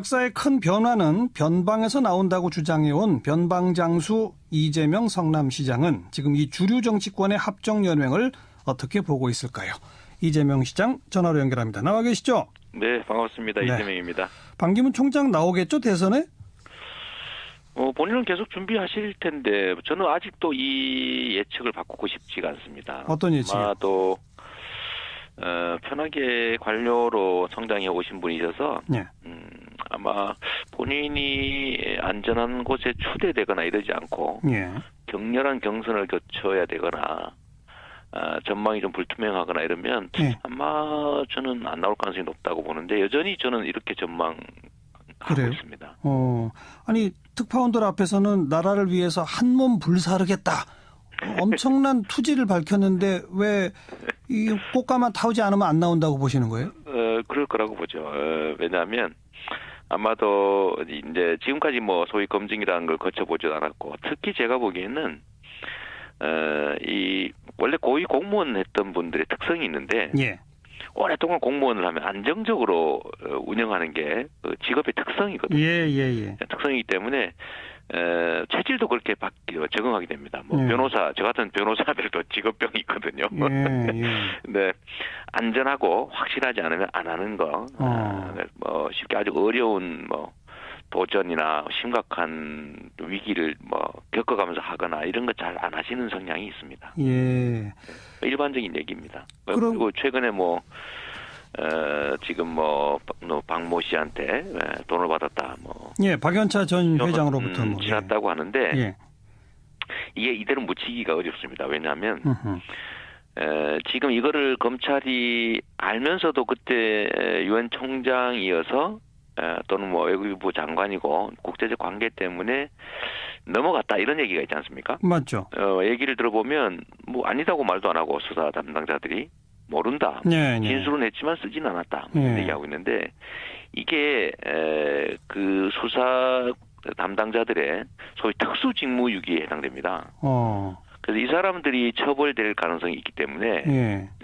역사의 큰 변화는 변방에서 나온다고 주장해온 변방장수 이재명 성남시장은 지금 이 주류 정치권의 합정연맹을 어떻게 보고 있을까요? 이재명 시장 전화로 연결합니다. 나와 계시죠? 네, 반갑습니다. 네. 이재명입니다. 반기문 총장 나오겠죠, 대선에? 본인은 계속 준비하실 텐데 저는 아직도 이 예측을 바꾸고 싶지가 않습니다. 어떤 예측이요? 아마도 편하게 관료로 성장해 오신 분이셔서 네. 아마 본인이 안전한 곳에 추대되거나 이러지 않고 네. 격렬한 경선을 거쳐야 되거나 전망이 좀 불투명하거나 이러면 네. 아마 저는 안 나올 가능성이 높다고 보는데 여전히 저는 이렇게 전망하고 그래요? 있습니다. 아니 특파원들 앞에서는 나라를 위해서 한몸 불사르겠다. 엄청난 투지를 밝혔는데 왜 이 꽃가만 타오지 않으면 안 나온다고 보시는 거예요? 그럴 거라고 보죠. 왜냐하면 아마도 이제 지금까지 뭐 소위 검증이라는 걸 거쳐보지도 않았고 특히 제가 보기에는 이 원래 고위 공무원 했던 분들의 특성이 있는데 예. 오랫동안 공무원을 하면 안정적으로 운영하는 게 직업의 특성이거든요. 예. 특성이기 때문에 체질도 그렇게 적응하게 됩니다. 뭐 변호사, 저 같은 변호사들도 직업병이 있거든요. 네, 안전하고 확실하지 않으면 안 하는 거. 뭐 쉽게 아주 어려운 뭐 도전이나 심각한 위기를 뭐 겪어가면서 하거나 이런 거 잘 안 하시는 성향이 있습니다. 예. 일반적인 얘기입니다. 그리고 최근에 뭐 지금 뭐 박모 씨한테 돈을 받았다 뭐. 예, 박연차 전 회장으로부터 뭐 지났다고 하는데 예. 이게 이대로 묻히기가 어렵습니다. 왜냐하면 지금 이거를 검찰이 알면서도 그때 유엔 총장이어서 또는 뭐 외교부 장관이고 국제적 관계 때문에 넘어갔다 이런 얘기가 있지 않습니까? 맞죠. 얘기를 들어보면 뭐 아니다고 말도 안 하고 수사 담당자들이 모른다. 네. 진술은 했지만 쓰진 않았다. 이런 얘기하고 있는데 이게 그 수사 담당자들의 소위 특수직무유기에 해당됩니다. 그래서 이 사람들이 처벌될 가능성이 있기 때문에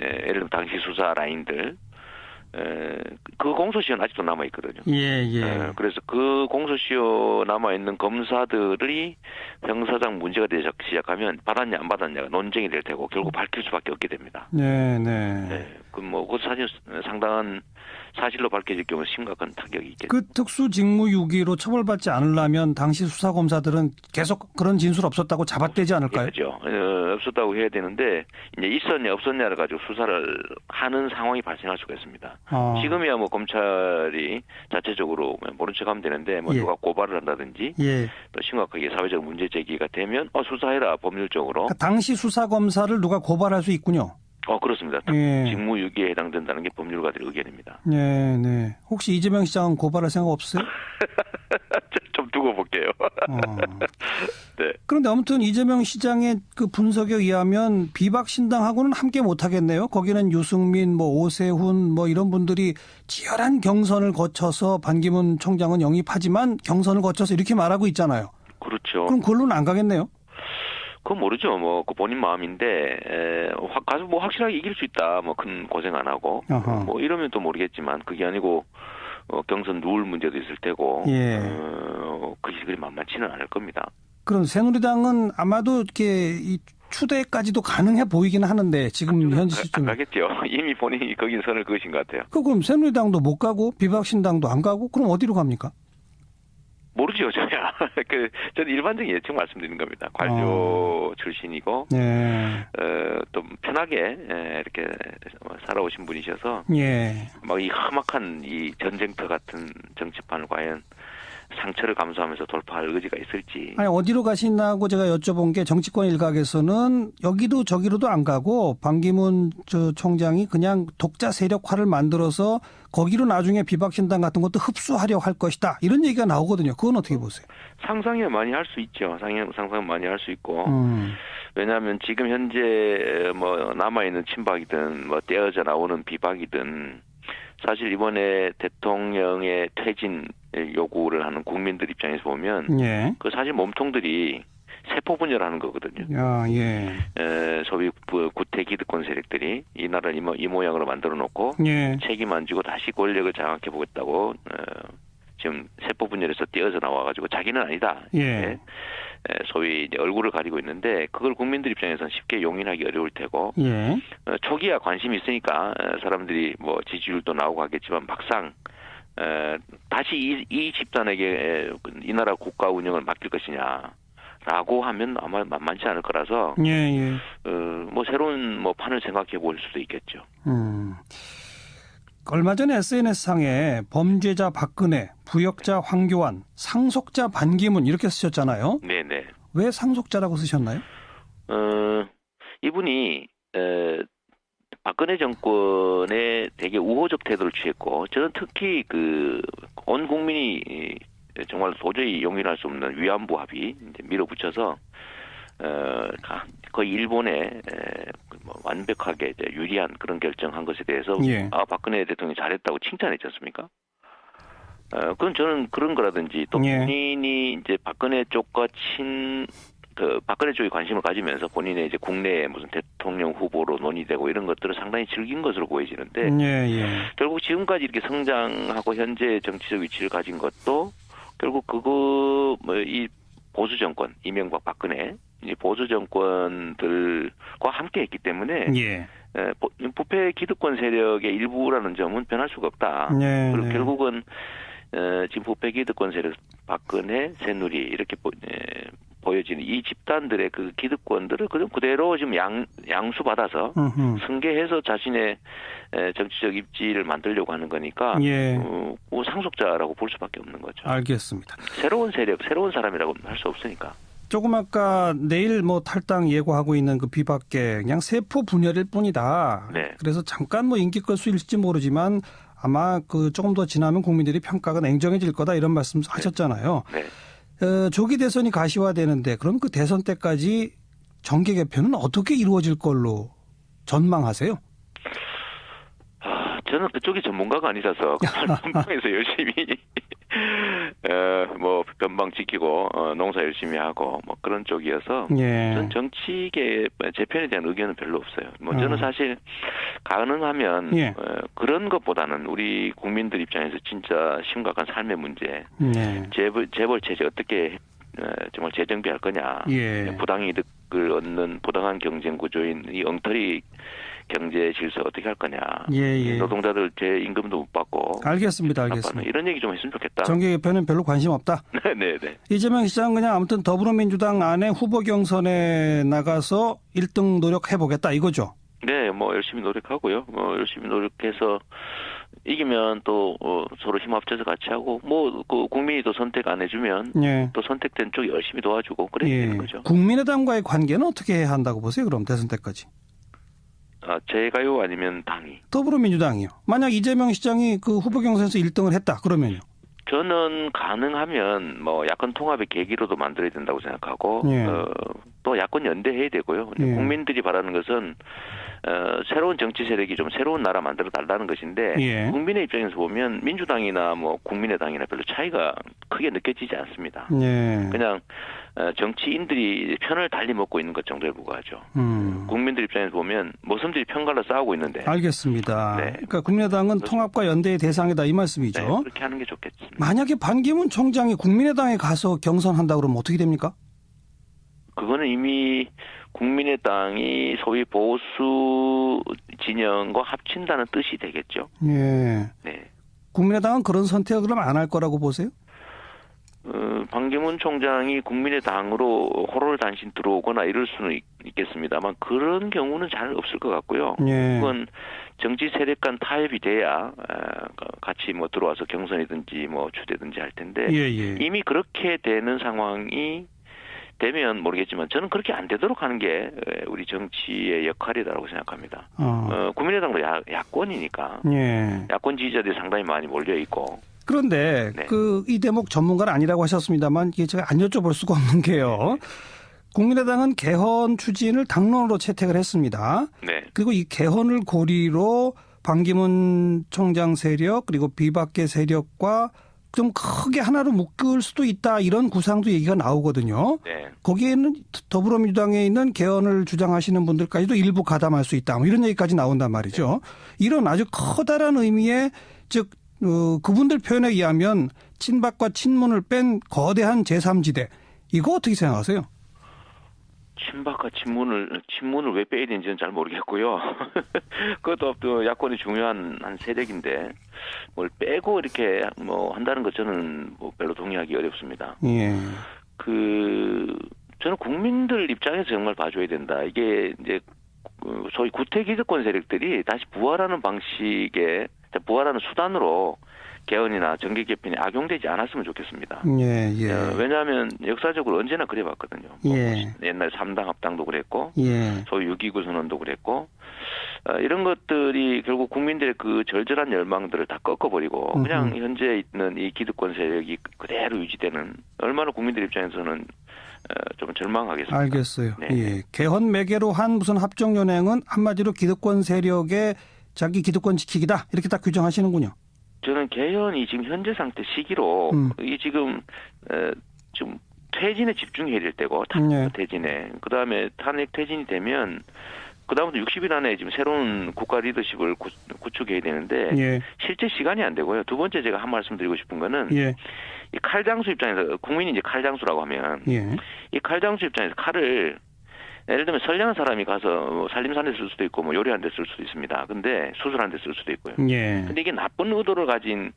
예를 들면 당시 수사 라인들 그 공소시효는 아직도 남아 있거든요. 그래서 그 공소시효 남아 있는 검사들이 형사상 문제가 되기 시작하면 받았냐 안 받았냐가 논쟁이 될 테고 결국 밝힐 수밖에 없게 됩니다. 그 사실 상당한 사실로 밝혀질 경우 심각한 타격이 있겠죠. 그 특수직무유기로 처벌받지 않으려면 당시 수사검사들은 계속 그런 진술 없었다고 잡아떼지 않을까요? 그렇죠. 없었다고 해야 되는데 이제 있었냐 없었냐를 가지고 수사를 하는 상황이 발생할 수가 있습니다. 지금이야 뭐 검찰이 자체적으로 모른 척하면 되는데 뭐 누가 고발을 한다든지 또 심각하게 사회적 문제 제기가 되면 수사해라 법률적으로. 그러니까 당시 수사검사를 누가 고발할 수 있군요. 그렇습니다. 직무유기에 해당된다는 게 법률가들의 의견입니다. 네. 혹시 이재명 시장은 고발할 생각 없어요? 좀 두고 볼게요. 네. 그런데 아무튼 이재명 시장의 그 분석에 의하면 비박신당하고는 함께 못 하겠네요. 거기는 유승민, 뭐 오세훈, 뭐 이런 분들이 치열한 경선을 거쳐서 반기문 총장은 영입하지만 경선을 거쳐서 이렇게 말하고 있잖아요. 그렇죠. 그럼 그걸로는 안 가겠네요. 그건 모르죠. 뭐, 그 본인 마음인데, 가서 뭐 확실하게 이길 수 있다. 뭐, 큰 고생 안 하고. 뭐, 이러면 또 모르겠지만, 그게 아니고, 경선 룰 문제도 있을 테고. 그리 만만치는 않을 겁니다. 그럼 새누리당은 아마도 이렇게 이 추대까지도 가능해 보이긴 하는데, 지금 현재 시점에. 안 가겠죠. 이미 본인이 거긴 선을 그으신 것 같아요. 그럼 새누리당도 못 가고, 비박신당도 안 가고, 그럼 어디로 갑니까? 모르죠, 저야. 저는 일반적인 예측 말씀드리는 겁니다. 관료 출신이고, 또 편하게, 이렇게 살아오신 분이셔서, 막 이 험악한 이 전쟁터 같은 정치판을 과연 상처를 감수하면서 돌파할 의지가 있을지. 아니, 어디로 가시나고 제가 여쭤본 게 정치권 일각에서는 여기도 저기로도 안 가고 반기문 총장이 그냥 독자 세력화를 만들어서 거기로 나중에 비박신당 같은 것도 흡수하려 할 것이다. 이런 얘기가 나오거든요. 그건 어떻게 보세요? 상상이 많이 할 수 있죠. 상상 많이 할 수 있고. 왜냐하면 지금 현재 뭐 남아있는 친박이든 뭐 떼어져 나오는 비박이든 사실 이번에 대통령의 퇴진 요구를 하는 국민들 입장에서 보면 그 사실 몸통들이 세포 분열하는 거거든요. 소위 구태 기득권 세력들이 이 나라를 이 모양으로 만들어 놓고 책임 안 지고 다시 권력을 장악해 보겠다고 지금 세포 분열에서 뛰어서 나와가지고 자기는 아니다. 예. 소위 이제 얼굴을 가리고 있는데 그걸 국민들 입장에서는 쉽게 용인하기 어려울 테고 예. 초기야 관심이 있으니까 사람들이 뭐 지지율도 나오고 하겠지만 막상 다시 이 집단에게 이 나라 국가 운영을 맡길 것이냐라고 하면 아마 만만치 않을 거라서 예. 뭐 새로운 뭐 판을 생각해 볼 수도 있겠죠. 얼마 전에 SNS상에 범죄자 박근혜, 부역자 황교안, 상속자 반기문 이렇게 쓰셨잖아요. 네네. 왜 상속자라고 쓰셨나요? 이분이 박근혜 정권에 되게 우호적 태도를 취했고 저는 특히 온 국민이 정말 도저히 용인할 수 없는 위안부 합의 이제 밀어붙여서 거의 일본에 완벽하게 이제 유리한 그런 결정한 것에 대해서 예. 박근혜 대통령이 잘했다고 칭찬했지 않습니까? 그건 저는 그런 거라든지 또 본인이 이제 박근혜 쪽과 박근혜 쪽에 관심을 가지면서 본인의 이제 국내에 무슨 대통령 후보로 논의되고 이런 것들을 상당히 즐긴 것으로 보여지는데 결국 지금까지 이렇게 성장하고 현재 정치적 위치를 가진 것도 결국 이 보수 정권 이명박 박근혜 이 보수 정권들과 함께했기 때문에 부패 기득권 세력의 일부라는 점은 변할 수가 없다. 그리고 결국은 지금 부패 기득권 세력 박근혜 새누리 이렇게 보여지는 이 집단들의 그 기득권들을 그대로 지금 양수받아서 승계해서 자신의 정치적 입지를 만들려고 하는 거니까 상속자라고 볼 수밖에 없는 거죠. 알겠습니다. 새로운 세력, 새로운 사람이라고 할 수 없으니까. 조금 아까 내일 뭐 탈당 예고하고 있는 그 비박계 그냥 세포 분열일 뿐이다. 네. 그래서 잠깐 뭐 인기 끌 수 있을지 모르지만 아마 조금 더 지나면 국민들이 평가가 냉정해질 거다 이런 말씀 하셨잖아요. 네. 조기 대선이 가시화되는데 그럼 그 대선 때까지 정계 개편은 어떻게 이루어질 걸로 전망하세요? 저는 그쪽이 전문가가 아니라서 전방에서 열심히 변방 지키고 농사 열심히 하고 뭐 그런 쪽이어서 저는 정치계 재편에 대한 의견은 별로 없어요. 저는 사실 가능하면 그런 것보다는 우리 국민들 입장에서 진짜 심각한 삶의 문제, 재벌 체제 어떻게 정말 재정비할 거냐, 부당이득을 얻는 부당한 경쟁 구조인 이 엉터리 경제 질서 어떻게 할 거냐. 노동자들 제 임금도 못 받고. 알겠습니다. 이런 얘기 좀 했으면 좋겠다. 정계 개편은 별로 관심 없다. 네. 이재명 시장 그냥 아무튼 더불어민주당 안에 후보 경선에 나가서 1등 노력해보겠다 이거죠? 네, 열심히 노력하고요. 열심히 노력해서 이기면 또 서로 힘 합쳐서 같이 하고 국민이 또 선택 안 해주면 또 선택된 쪽 열심히 도와주고 그래야 되는 거죠. 국민의당과의 관계는 어떻게 해야 한다고 보세요? 그럼 대선 때까지. 제가요 아니면 당이? 더불어민주당이요. 만약 이재명 시장이 그 후보 경선에서 1등을 했다 그러면요? 저는 가능하면 야권 통합의 계기로도 만들어야 된다고 생각하고 또 야권 연대해야 되고요. 국민들이 바라는 것은 새로운 정치 세력이 좀 새로운 나라 만들어 달라는 것인데 국민의 입장에서 보면 민주당이나 국민의당이나 별로 차이가 크게 느껴지지 않습니다. 그냥 정치인들이 편을 달리 먹고 있는 것 정도에 불과하죠. 국민들 입장에서 보면 모섬들이 편갈라 싸우고 있는데. 알겠습니다. 그러니까 국민의당은 통합과 연대의 대상이다 이 말씀이죠. 네, 그렇게 하는 게 좋겠습니다. 만약에 반기문 총장이 국민의당에 가서 경선한다 그러면 어떻게 됩니까? 그거는 이미 국민의당이 소위 보수 진영과 합친다는 뜻이 되겠죠. 네. 국민의당은 그런 선택을 그럼 안 할 거라고 보세요? 반기문 총장이 국민의당으로 호롤단신 들어오거나 이럴 수는 있겠습니다만 그런 경우는 잘 없을 것 같고요. 그건 정치 세력 간 타협이 돼야 같이 들어와서 경선이든지 추대든지 할 텐데 이미 그렇게 되는 상황이 되면 모르겠지만 저는 그렇게 안 되도록 하는 게 우리 정치의 역할이라고 생각합니다. 국민의당도 야권이니까 야권 지지자들이 상당히 많이 몰려 있고. 그런데 이 대목 전문가는 아니라고 하셨습니다만 이게 제가 안 여쭤볼 수가 없는 게요. 국민의당은 개헌 추진을 당론으로 채택을 했습니다. 그리고 이 개헌을 고리로 반기문 총장 세력 그리고 비박계 세력과 좀 크게 하나로 묶을 수도 있다 이런 구상도 얘기가 나오거든요. 거기에는 더불어민주당에 있는 개헌을 주장하시는 분들까지도 일부 가담할 수 있다. 이런 얘기까지 나온단 말이죠. 이런 아주 커다란 의미의 즉 그분들 표현에 의하면 친박과 친문을 뺀 거대한 제3지대. 이거 어떻게 생각하세요? 친박과 친문을 왜 빼야 되는지는 잘 모르겠고요. 그것도 또 야권이 중요한 한 세력인데 뭘 빼고 이렇게 뭐 한다는 것 저는 뭐 별로 동의하기 어렵습니다. 예. 저는 국민들 입장에서 정말 봐줘야 된다. 이게 이제 소위 구태 기득권 세력들이 다시 부활하는 수단으로 개헌이나 정계 개편이 악용되지 않았으면 좋겠습니다. 예, 예. 왜냐하면 역사적으로 언제나 그래봤거든요. 예. 뭐 옛날 3당 합당도 그랬고, 예. 소위 6.29 선언도 그랬고, 이런 것들이 결국 국민들의 그 절절한 열망들을 다 꺾어버리고 그냥 현재 있는 이 기득권 세력이 그대로 유지되는, 얼마나 국민들 입장에서는 좀 절망하겠습니다. 알겠어요. 네. 예. 개헌 매개로 한 무슨 합정연행은 한마디로 기득권 세력의 자기 기득권 지키기다, 이렇게 딱 규정하시는군요. 저는 개헌이 지금 현재 상태 시기로 이 지금 좀 퇴진에 집중해야 될 때고, 탄핵 퇴진에, 그다음에 탄핵 퇴진이 되면 그다음부터 60일 안에 지금 새로운 국가 리더십을 구축해야 되는데 예. 실제 시간이 안 되고요. 두 번째 제가 한 말씀 드리고 싶은 거는 예. 이 칼장수 입장에서, 국민이 이제 칼장수라고 하면 예. 이 칼장수 입장에서 칼을 예를 들면 선량한 사람이 가서 살림살이 쓸 수도 있고 뭐 요리하는 데 쓸 수도 있습니다. 근데 수술하는 데 쓸 수도 있고요. 예. 근데 이게 나쁜 의도를 가진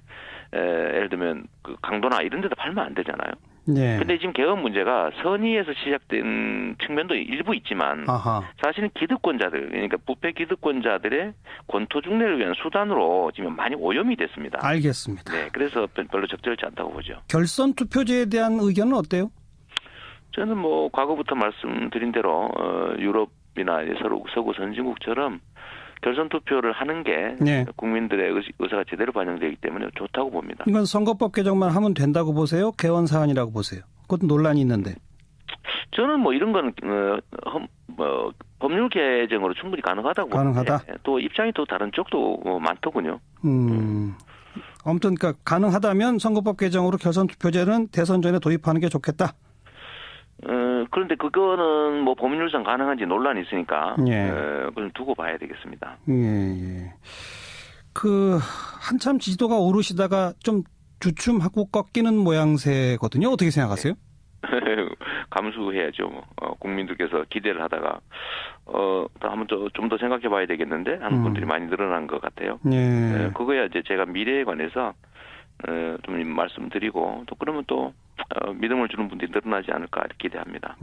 예를 들면 그 강도나 이런 데다 팔면 안 되잖아요. 예. 근데 지금 개헌 문제가 선의에서 시작된 측면도 일부 있지만 아하. 사실은 기득권자들, 그러니까 부패 기득권자들의 권토중례를 위한 수단으로 지금 많이 오염이 됐습니다. 알겠습니다. 네, 그래서 별로 적절치 않다고 보죠. 결선 투표제에 대한 의견은 어때요? 저는 뭐 과거부터 말씀드린 대로 유럽이나 서구 선진국처럼 결선 투표를 하는 게 네. 국민들의 의사가 제대로 반영되기 때문에 좋다고 봅니다. 이건 선거법 개정만 하면 된다고 보세요? 개헌 사안이라고 보세요? 그것도 논란이 있는데. 저는 뭐 이런 건 법률 개정으로 충분히 가능하다고 가능하다. 보는데 또 입장이 또 다른 쪽도 많더군요. 아무튼 그러니까 가능하다면 선거법 개정으로 결선 투표제는 대선 전에 도입하는 게 좋겠다. 그런데 그거는 뭐 법률상 가능한지 논란이 있으니까 예. 그걸 두고 봐야 되겠습니다. 예. 한참 지지도가 오르시다가 좀 주춤하고 꺾이는 모양새거든요. 어떻게 생각하세요? 감수해야죠. 국민들께서 기대를 하다가 한번 좀 더 생각해 봐야 되겠는데 하는 분들이 많이 늘어난 것 같아요. 예. 그거야 이제 제가 미래에 관해서 좀 말씀드리고 또 그러면 또 믿음을 주는 분들이 늘어나지 않을까 이렇게 기대합니다.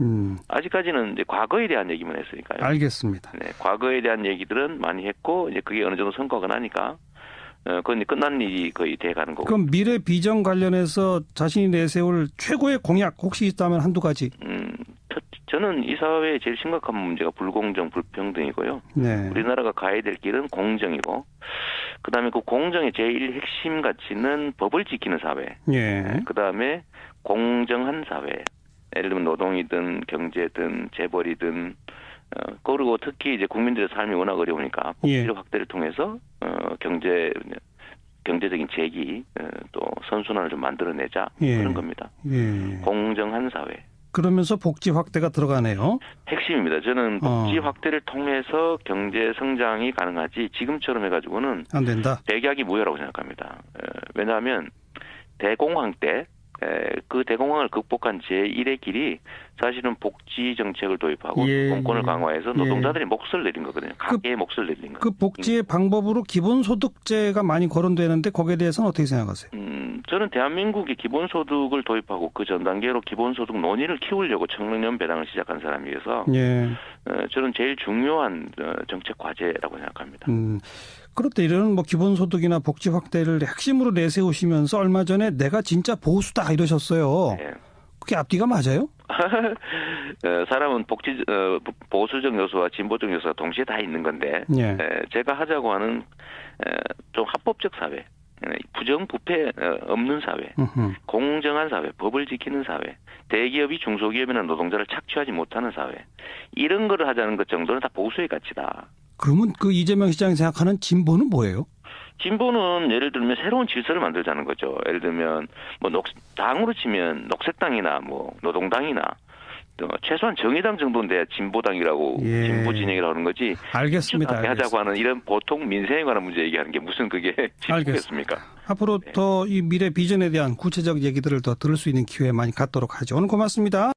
아직까지는 이제 과거에 대한 얘기만 했으니까요. 알겠습니다. 네, 과거에 대한 얘기들은 많이 했고 이제 그게 어느 정도 성과가 나니까 그건 이제 끝난 일이 거의 돼가는 거고. 그럼 미래 비전 관련해서 자신이 내세울 최고의 공약 혹시 있다면 한두 가지. 저는 이 사회의 제일 심각한 문제가 불공정, 불평등이고요. 네. 우리나라가 가야 될 길은 공정이고, 그다음에 그 공정의 제일 핵심 가치는 법을 지키는 사회. 예. 그다음에 공정한 사회. 예를 들면 노동이든 경제든 재벌이든 그리고 특히 이제 국민들의 삶이 워낙 어려우니까 복지력 확대를 통해서 경제적인 재기 또 선순환을 좀 만들어내자 그런 겁니다. 예. 공정한 사회. 그러면서 복지 확대가 들어가네요. 핵심입니다. 저는 복지 확대를 통해서 경제 성장이 가능하지 지금처럼 해가지고는 안 된다. 백약이 무효라고 생각합니다. 왜냐하면 대공황 때 그 대공황을 극복한 제1의 길이 사실은 복지 정책을 도입하고 공권을 강화해서 노동자들이 몫을 내린 거거든요. 가계의 몫을 내린 거. 그 복지의 방법으로 기본소득제가 많이 거론되는데 거기에 대해서는 어떻게 생각하세요? 저는 대한민국이 기본소득을 도입하고 그 전 단계로 기본소득 논의를 키우려고 청년 배당을 시작한 사람이어서 저는 제일 중요한 정책 과제라고 생각합니다. 그렇다 이런 뭐 기본소득이나 복지 확대를 핵심으로 내세우시면서 얼마 전에 내가 진짜 보수다 이러셨어요. 네. 그게 앞뒤가 맞아요? 사람은 보수적 요소와 진보적 요소가 동시에 다 있는 건데 제가 하자고 하는 좀 합법적 사회, 부정부패 없는 사회, 공정한 사회, 법을 지키는 사회, 대기업이 중소기업이나 노동자를 착취하지 못하는 사회, 이런 거를 하자는 것 정도는 다 보수의 가치다. 그러면 그 이재명 시장이 생각하는 진보는 뭐예요? 진보는 예를 들면 새로운 질서를 만들자는 거죠. 예를 들면 뭐 당으로 치면 녹색당이나 뭐 노동당이나 최소한 정의당 정도는 돼야 진보당이라고 예. 진보 진영이라고 하는 거지. 알겠습니다. 하자고 하는 이런 보통 민생에 관한 문제 얘기하는 게 무슨 그게 진보겠습니까? 앞으로 네. 더 이 미래 비전에 대한 구체적 얘기들을 더 들을 수 있는 기회 많이 갖도록 하죠. 오늘 고맙습니다.